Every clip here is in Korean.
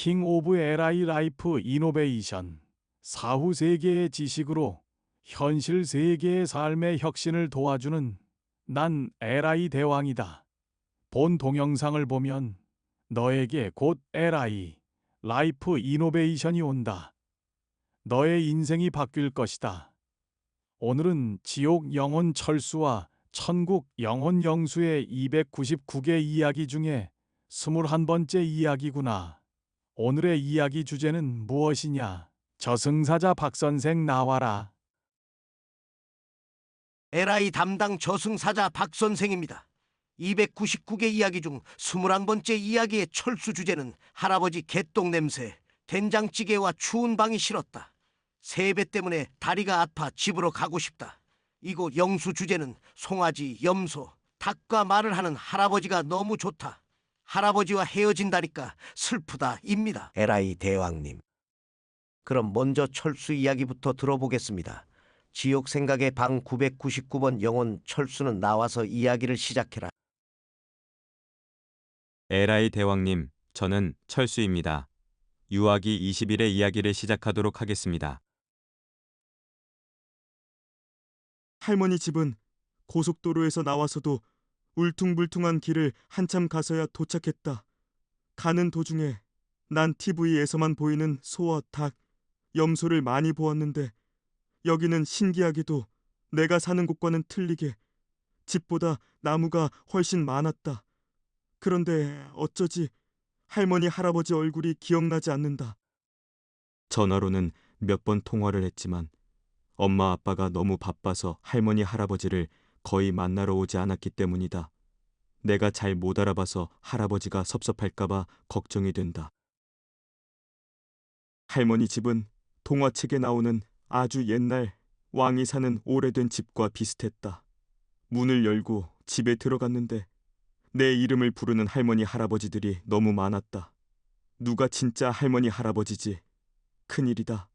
킹 오브 LI 라이프 이노베이션, 사후 세계의 지식으로 현실 세계의 삶의 혁신을 도와주는 난 LI 대왕이다. 본 동영상을 보면 너에게 곧 LI 라이프 이노베이션이 온다. 너의 인생이 바뀔 것이다. 오늘은 지옥 영혼 철수와 천국 영혼 영수의 299개 이야기 중에 21번째 이야기구나. 오늘의 이야기 주제는 무엇이냐? 저승사자 박선생 나와라. LI 담당 저승사자 박 선생입니다. 299개 이야기 중 21번째 이야기의 철수 주제는 할아버지 개똥 냄새, 된장찌개와 추운 방이 싫었다. 세배 때문에 다리가 아파 집으로 가고 싶다. 이곳 영수 주제는 송아지, 염소, 닭과 말을 하는 할아버지가 너무 좋다. 할아버지와 헤어진다니까 슬프다입니다. LI 대왕님. 그럼 먼저 철수 이야기부터 들어보겠습니다. 지옥 생각의 방 999번 영혼 철수는 나와서 이야기를 시작해라. 에라이 대왕님, 저는 철수입니다. 유아기 20일의 이야기를 시작하도록 하겠습니다. 할머니 집은 고속도로에서 나와서도 울퉁불퉁한 길을 한참 가서야 도착했다. 가는 도중에 난 TV에서만 보이는 소와 닭, 염소를 많이 보았는데 여기는 신기하게도 내가 사는 곳과는 틀리게 집보다 나무가 훨씬 많았다. 그런데 어쩌지 할머니 할아버지 얼굴이 기억나지 않는다. 전화로는 몇 번 통화를 했지만 엄마 아빠가 너무 바빠서 할머니 할아버지를 거의 만나러 오지 않았기 때문이다. 내가 잘 못 알아봐서 할아버지가 섭섭할까봐 걱정이 된다. 할머니 집은 동화책에 나오는 아주 옛날 왕이 사는 오래된 집과 비슷했다. 문을 열고 집에 들어갔는데 내 이름을 부르는 할머니 할아버지들이 너무 많았다. 누가 진짜 할머니 할아버지지? 큰일이다.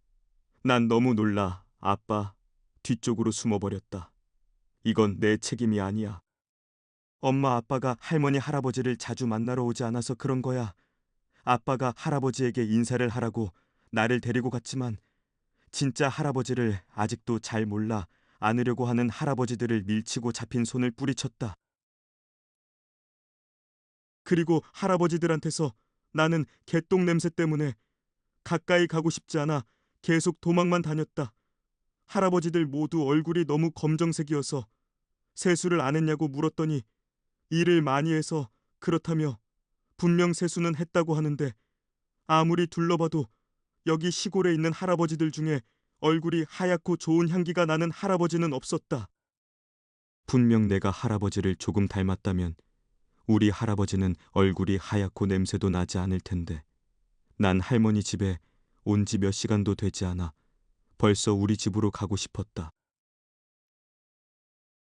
난 너무 놀라 아빠 뒤쪽으로 숨어버렸다. 이건 내 책임이 아니야. 엄마 아빠가 할머니 할아버지를 자주 만나러 오지 않아서 그런 거야. 아빠가 할아버지에게 인사를 하라고 나를 데리고 갔지만 진짜 할아버지를 아직도 잘 몰라 안으려고 하는 할아버지들을 밀치고 잡힌 손을 뿌리쳤다. 그리고 할아버지들한테서 나는 개똥 냄새 때문에 가까이 가고 싶지 않아 계속 도망만 다녔다. 할아버지들 모두 얼굴이 너무 검정색이어서 세수를 안 했냐고 물었더니 일을 많이 해서 그렇다며 분명 세수는 했다고 하는데 아무리 둘러봐도 여기 시골에 있는 할아버지들 중에 얼굴이 하얗고 좋은 향기가 나는 할아버지는 없었다. 분명 내가 할아버지를 조금 닮았다면 우리 할아버지는 얼굴이 하얗고 냄새도 나지 않을 텐데 난 할머니 집에 온 지 몇 시간도 되지 않아 벌써 우리 집으로 가고 싶었다.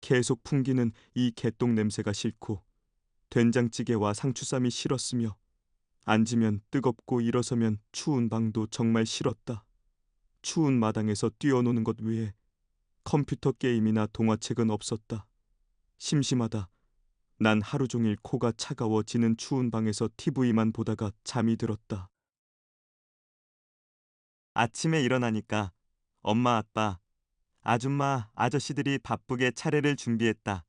계속 풍기는 이 개똥 냄새가 싫고 된장찌개와 상추쌈이 싫었으며 앉으면 뜨겁고 일어서면 추운 방도 정말 싫었다. 추운 마당에서 뛰어노는 것 외에 컴퓨터 게임이나 동화책은 없었다. 심심하다. 난 하루 종일 코가 차가워지는 추운 방에서 TV만 보다가 잠이 들었다. 아침에 일어나니까 엄마, 아빠, 아줌마, 아저씨들이 바쁘게 차례를 준비했다.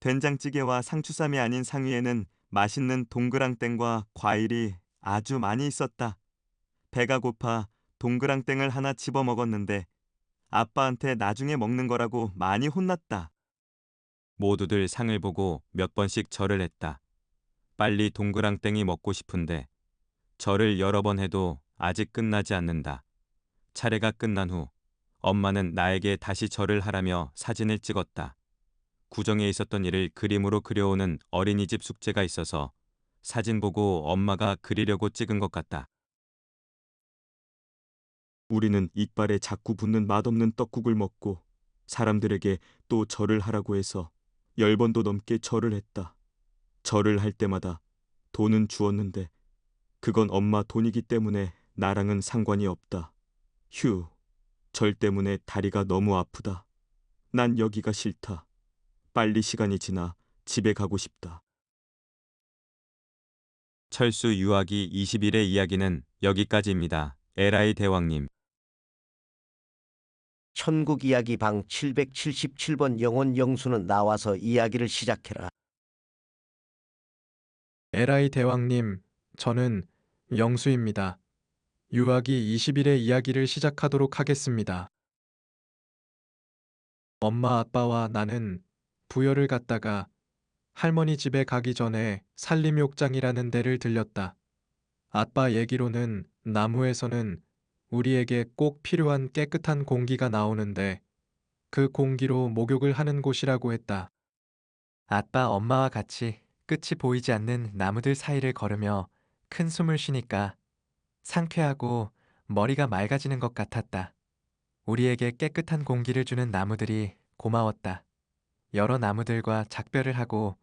된장찌개와 상추쌈이 아닌 상위에는 맛있는 동그랑땡과 과일이 아주 많이 있었다. 배가 고파 동그랑땡을 하나 집어 먹었는데 아빠한테 나중에 먹는 거라고 많이 혼났다. 모두들 상을 보고 몇 번씩 절을 했다. 빨리 동그랑땡이 먹고 싶은데 절을 여러 번 해도 아직 끝나지 않는다. 차례가 끝난 후 엄마는 나에게 다시 절을 하라며 사진을 찍었다. 구정에 있었던 일을 그림으로 그려오는 어린이집 숙제가 있어서 사진 보고 엄마가 그리려고 찍은 것 같다. 우리는 이빨에 자꾸 붙는 맛없는 떡국을 먹고 사람들에게 또 절을 하라고 해서 10번도 넘게 절을 했다. 절을 할 때마다 돈은 주었는데 그건 엄마 돈이기 때문에 나랑은 상관이 없다. 휴, 절 때문에 다리가 너무 아프다. 난 여기가 싫다. 빨리 시간이 지나 집에 가고 싶다. 철수 유아기 20일의 이야기는 여기까지입니다. 에라이 대왕님. 천국 이야기 방 777번 영혼 영수는 나와서 이야기를 시작해라. 에라이 대왕님, 저는 영수입니다. 유아기 20일의 이야기를 시작하도록 하겠습니다. 엄마 아빠와 나는 부여를 갔다가 할머니 집에 가기 전에 산림욕장이라는 데를 들렸다. 아빠 얘기로는 나무에서는 우리에게 꼭 필요한 깨끗한 공기가 나오는데 그 공기로 목욕을 하는 곳이라고 했다. 아빠 엄마와 같이 끝이 보이지 않는 나무들 사이를 걸으며 큰 숨을 쉬니까 상쾌하고 머리가 맑아지는 것 같았다. 우리에게 깨끗한 공기를 주는 나무들이 고마웠다. 여러 나무들과 작별을 하고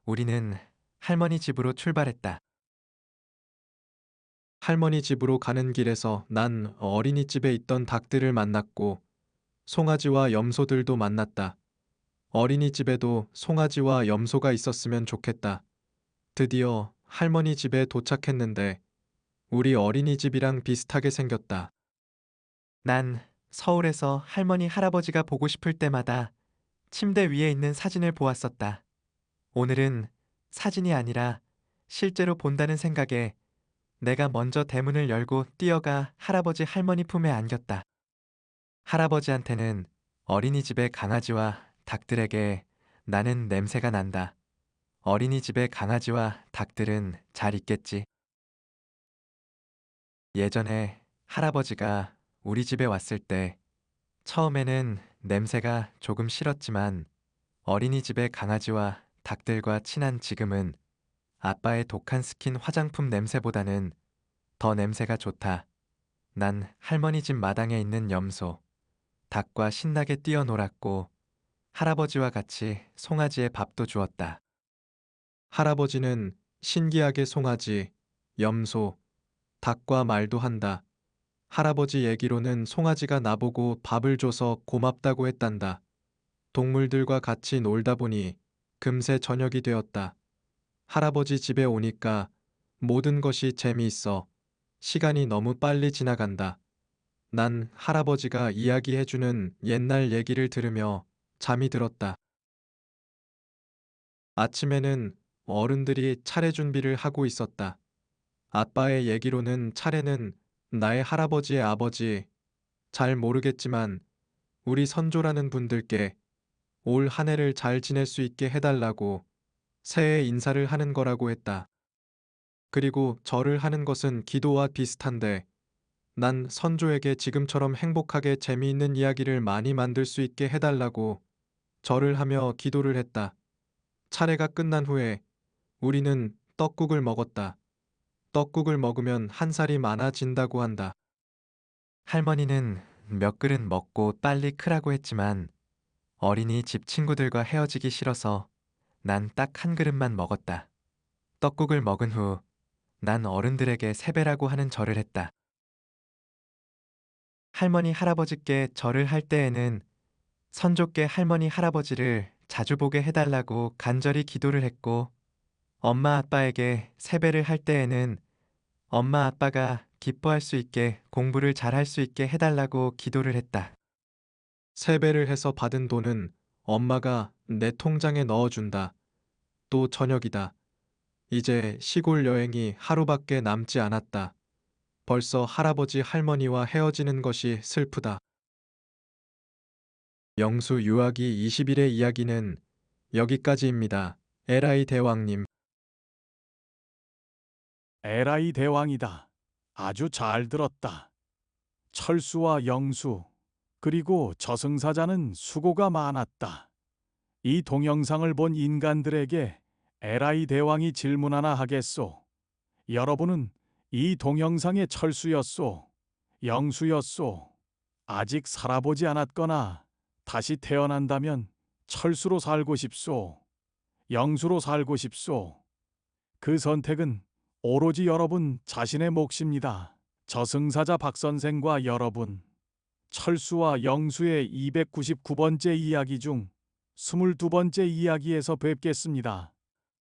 우리는 할머니 집으로 출발했다. 할머니 집으로 가는 길에서 난 어린이집에 있던 닭들을 만났고 송아지와 염소들도 만났다. 어린이집에도 송아지와 염소가 있었으면 좋겠다. 드디어 할머니 집에 도착했는데 우리 어린이집이랑 비슷하게 생겼다. 난 서울에서 할머니 할아버지가 보고 싶을 때마다 침대 위에 있는 사진을 보았었다. 오늘은 사진이 아니라 실제로 본다는 생각에 내가 먼저 대문을 열고 뛰어가 할아버지 할머니 품에 안겼다. 할아버지한테는 어린이집의 강아지와 닭들에게 나는 냄새가 난다. 어린이집의 강아지와 닭들은 잘 있겠지. 예전에 할아버지가 우리 집에 왔을 때 처음에는 냄새가 조금 싫었지만 어린이집의 강아지와 닭들과 친한 지금은 아빠의 독한 스킨 화장품 냄새보다는 더 냄새가 좋다. 난 할머니 집 마당에 있는 염소, 닭과 신나게 뛰어놀았고 할아버지와 같이 송아지에 밥도 주었다. 할아버지는 신기하게 송아지, 염소, 닭과 말도 한다. 할아버지 얘기로는 송아지가 나보고 밥을 줘서 고맙다고 했단다. 동물들과 같이 놀다 보니 금세 저녁이 되었다. 할아버지 집에 오니까 모든 것이 재미있어. 시간이 너무 빨리 지나간다. 난 할아버지가 이야기해주는 옛날 얘기를 들으며 잠이 들었다. 아침에는 어른들이 차례 준비를 하고 있었다. 아빠의 얘기로는 차례는 나의 할아버지의 아버지, 잘 모르겠지만 우리 선조라는 분들께 올 한 해를 잘 지낼 수 있게 해달라고 새해 인사를 하는 거라고 했다. 그리고 절을 하는 것은 기도와 비슷한데 난 선조에게 지금처럼 행복하게 재미있는 이야기를 많이 만들 수 있게 해달라고 절을 하며 기도를 했다. 차례가 끝난 후에 우리는 떡국을 먹었다. 떡국을 먹으면 한 살이 많아진다고 한다. 할머니는 몇 그릇 먹고 빨리 크라고 했지만 어린이 집 친구들과 헤어지기 싫어서 난 딱 한 그릇만 먹었다. 떡국을 먹은 후 난 어른들에게 세배라고 하는 절을 했다. 할머니 할아버지께 절을 할 때에는 선조께 할머니 할아버지를 자주 보게 해달라고 간절히 기도를 했고 엄마 아빠에게 세배를 할 때에는 엄마 아빠가 기뻐할 수 있게 공부를 잘할 수 있게 해달라고 기도를 했다. 세배를 해서 받은 돈은 엄마가 내 통장에 넣어준다. 또 저녁이다. 이제 시골 여행이 하루밖에 남지 않았다. 벌써 할아버지 할머니와 헤어지는 것이 슬프다. 영수 유아기 20일의 이야기는 여기까지입니다. 에라이 대왕님. 에라이 대왕이다. 아주 잘 들었다. 철수와 영수, 그리고 저승사자는 수고가 많았다. 이 동영상을 본 인간들에게 에라이 대왕이 질문 하나 하겠소. 여러분은 이 동영상의 철수였소, 영수였소, 아직 살아보지 않았거나 다시 태어난다면 철수로 살고 싶소, 영수로 살고 싶소. 그 선택은 오로지 여러분 자신의 몫입니다. 저승사자 박선생과 여러분, 철수와 영수의 299번째 이야기 중 22번째 이야기에서 뵙겠습니다.